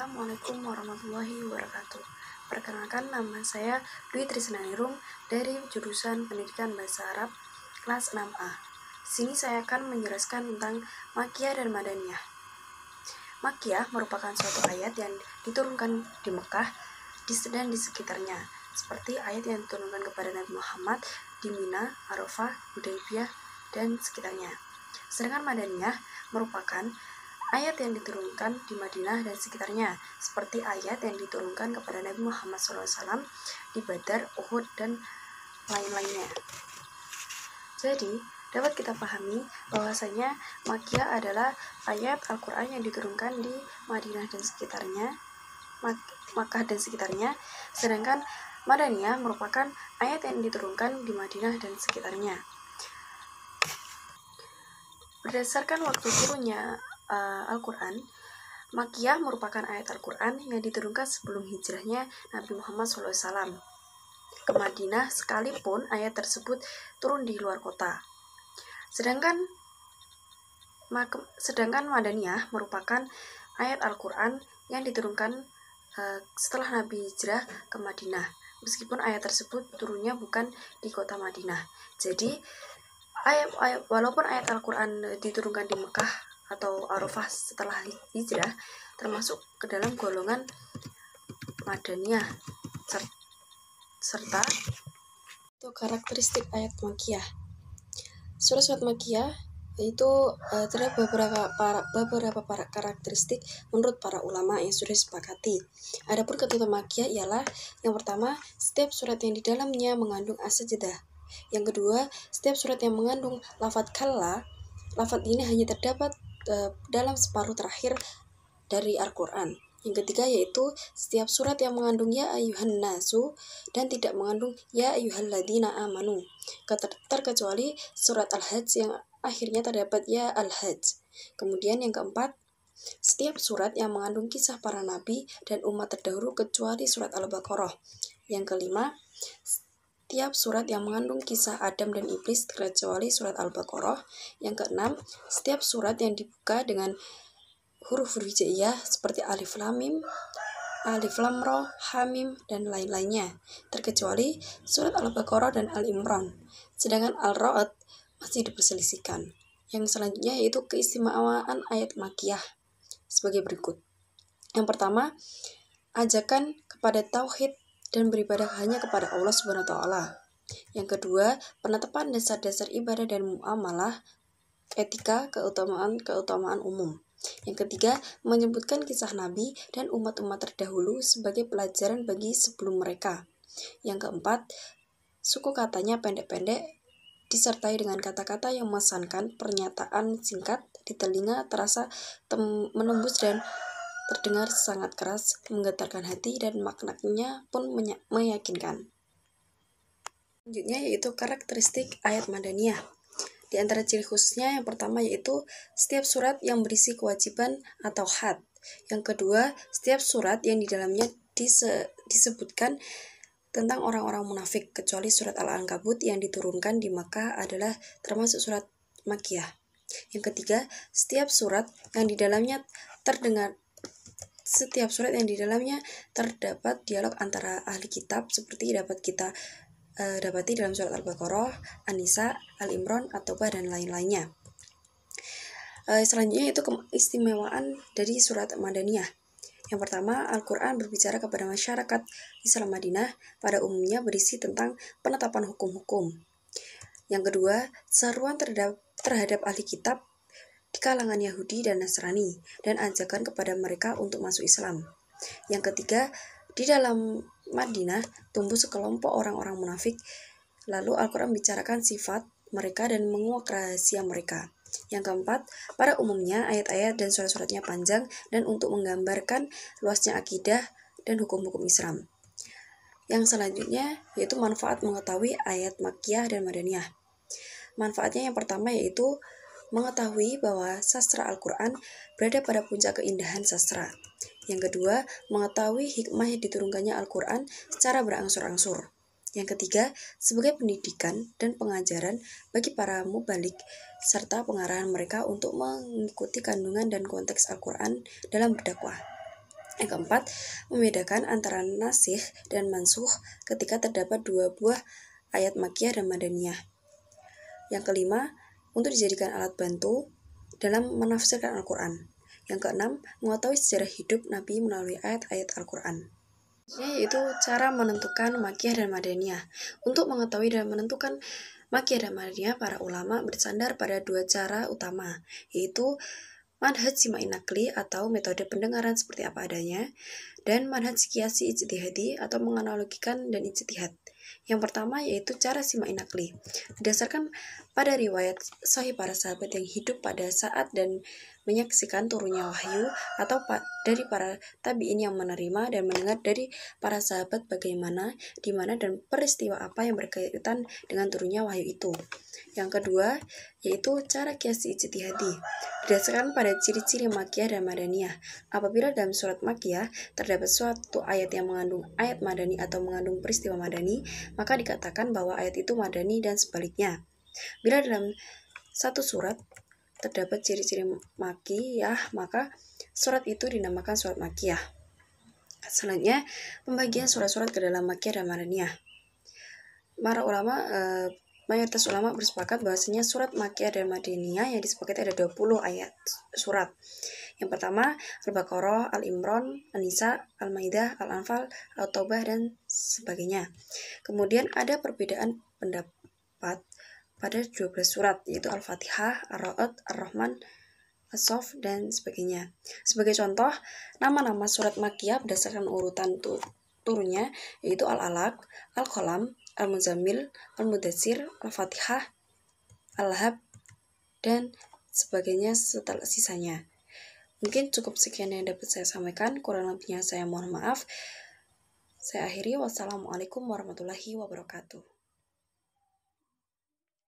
Assalamualaikum warahmatullahi wabarakatuh. Perkenalkan, nama saya Dwi Trisnanirum dari jurusan Pendidikan Bahasa Arab kelas 6A. Di sini saya akan menjelaskan tentang Makkiyah dan Madaniyah. Makkiyah merupakan suatu ayat yang diturunkan di Mekah dan di sekitarnya, seperti ayat yang diturunkan kepada Nabi Muhammad di Mina, Arafah, Hudaybiyah, dan sekitarnya. Sedangkan Madaniyah merupakan ayat yang diturunkan di Madinah dan sekitarnya, seperti ayat yang diturunkan kepada Nabi Muhammad SAW di Badar, Uhud, dan lain-lainnya. Jadi, dapat kita pahami bahwasanya Makkiyah adalah ayat Al-Quran yang diturunkan di Madinah dan sekitarnya, Makkah dan sekitarnya, sedangkan Madaniyah merupakan ayat yang diturunkan di Madinah dan sekitarnya. Berdasarkan waktu turunnya Al-Quran, Makkiyah merupakan ayat Al-Quran yang diturunkan sebelum hijrahnya Nabi Muhammad SAW ke Madinah, sekalipun ayat tersebut turun di luar kota. Sedangkan Madaniyah merupakan ayat Al-Quran yang diturunkan setelah Nabi hijrah ke Madinah, meskipun ayat tersebut turunnya bukan di kota Madinah. Jadi walaupun ayat Al-Quran diturunkan di Mekah atau Arafah setelah hijrah, termasuk ke dalam golongan Madaniyah, serta itu karakteristik ayat Makkiyah. Surat Makkiyah itu terdapat beberapa karakteristik menurut para ulama yang sudah disepakati. Adapun ketentuan Makkiyah ialah yang pertama, setiap surat yang di dalamnya mengandung as-sajdah. Yang kedua, setiap surat yang mengandung lafadz kalla, lafadz ini hanya terdapat dalam separuh terakhir dari Al-Quran. Yang ketiga yaitu setiap surat yang mengandung ya ayyuhan nasu dan tidak mengandung ya ayyuhalladzina amanu, terkecuali surat Al-Hajj yang akhirnya terdapat ya Al-Hajj. Kemudian yang keempat, setiap surat yang mengandung kisah para nabi dan umat terdahulu kecuali surat Al-Baqarah. Yang kelima, setiap surat yang mengandung kisah Adam dan Iblis kecuali surat Al-Baqarah. Yang keenam, setiap surat yang dibuka dengan huruf-huruf hijaiyah seperti Alif Lam Mim, Alif Lam Ra, Hamim, dan lain-lainnya, terkecuali surat Al-Baqarah dan Al-Imran. Sedangkan Al-Ra'd masih diperselisihkan. Yang selanjutnya yaitu keistimewaan ayat Makkiyah sebagai berikut. Yang pertama, ajakan kepada tauhid dan beribadah hanya kepada Allah Subhanahu wa taala. Yang kedua, penetapan dasar-dasar ibadah dan muamalah, etika, keutamaan umum. Yang ketiga, menyebutkan kisah nabi dan umat-umat terdahulu sebagai pelajaran bagi sebelum mereka. Yang keempat, suku katanya pendek-pendek disertai dengan kata-kata yang mengesankan, pernyataan singkat di telinga terasa menembus dan terdengar sangat keras, menggetarkan hati, dan maknanya pun meyakinkan. Selanjutnya yaitu karakteristik ayat Madaniyah. Di antara ciri khususnya yang pertama yaitu setiap surat yang berisi kewajiban atau had. Yang kedua, setiap surat yang di dalamnya disebutkan tentang orang-orang munafik, kecuali surat Al-Ankabut yang diturunkan di Makkah adalah termasuk surat Makkiyah. Yang ketiga, setiap surat yang di dalamnya terdapat dialog antara ahli kitab seperti dapat kita dapati dalam surat Al-Baqarah, An-Nisa, Al-Imran, At-Taubah, dan lain-lainnya. Selanjutnya itu keistimewaan dari surat Madaniyah. Yang pertama, Al-Quran berbicara kepada masyarakat Islam Madinah, pada umumnya berisi tentang penetapan hukum-hukum. Yang kedua, seruan terhadap ahli kitab di kalangan Yahudi dan Nasrani, dan ajakan kepada mereka untuk masuk Islam. Yang ketiga, di dalam Madinah tumbuh sekelompok orang-orang munafik, lalu Al-Quran bicarakan sifat mereka dan menguak rahasia mereka. Yang keempat, pada umumnya ayat-ayat dan surat-suratnya panjang dan untuk menggambarkan luasnya akidah dan hukum-hukum Islam. Yang selanjutnya yaitu manfaat mengetahui ayat Makkiyah dan Madaniyah. Manfaatnya yang pertama yaitu mengetahui bahwa sastra Al-Quran berada pada puncak keindahan sastra. Yang kedua, mengetahui hikmah yang diturunkannya Al-Quran secara berangsur-angsur. Yang ketiga, sebagai pendidikan dan pengajaran bagi para mubalik serta pengarahan mereka untuk mengikuti kandungan dan konteks Al-Quran dalam berdakwah. Yang keempat, membedakan antara nasikh dan mansukh ketika terdapat dua buah ayat Makkiyah dan Madaniyah. Yang kelima, untuk dijadikan alat bantu dalam menafsirkan Al-Quran. Yang keenam, mengetahui sejarah hidup Nabi melalui ayat-ayat Al-Quran. Yaitu cara menentukan Makkiyah dan Madaniyah. Untuk mengetahui dan menentukan Makkiyah dan Madaniyah, para ulama bersandar pada dua cara utama, yaitu manhaj sima'i nakli atau metode pendengaran seperti apa adanya, dan manhaj qiyasi ijtihadi atau menganalogikan dan ijtihad. Yang pertama yaitu cara sima'i nakli. Berdasarkan pada riwayat sahih para sahabat yang hidup pada saat dan menyaksikan turunnya wahyu, atau dari para tabi'in yang menerima dan mendengar dari para sahabat bagaimana, di mana dan peristiwa apa yang berkaitan dengan turunnya wahyu itu. Yang kedua yaitu cara qiyasi ijtihadi. Berdasarkan pada ciri-ciri Makkiyah dan Madaniyah. Apabila dalam surat Makkiyah terdapat suatu ayat yang mengandung ayat Madani atau mengandung peristiwa Madani, maka dikatakan bahwa ayat itu Madani dan sebaliknya. Bila dalam satu surat terdapat ciri-ciri Makkiyah, maka surat itu dinamakan surat Makkiyah. Selanjutnya, pembagian surat-surat ke dalam Makkiyah dan Madaniyah. Mayoritas ulama bersepakat bahwasanya surat Makkiyah dan Madaniyah yang disepakati ada 20 ayat surat. Yang pertama, Al-Baqarah, Al-Imran, An-Nisa, Al-Maidah, Al-Anfal, Al-Taubah, dan sebagainya. Kemudian ada perbedaan pendapat pada 12 surat, yaitu Al-Fatihah, Ar-Ra'd, Ar-Rahman, As-Saff, dan sebagainya. Sebagai contoh, nama-nama surat Makkiyah berdasarkan urutan turunnya, yaitu Al-Alaq, Al-Qalam, Al-Muzammil, Al-Mudatsir, Al-Fatihah, Al-Lahab, dan sebagainya setelah sisanya. Mungkin cukup sekian yang dapat saya sampaikan, kurang lebihnya saya mohon maaf. Saya akhiri, wassalamualaikum warahmatullahi wabarakatuh.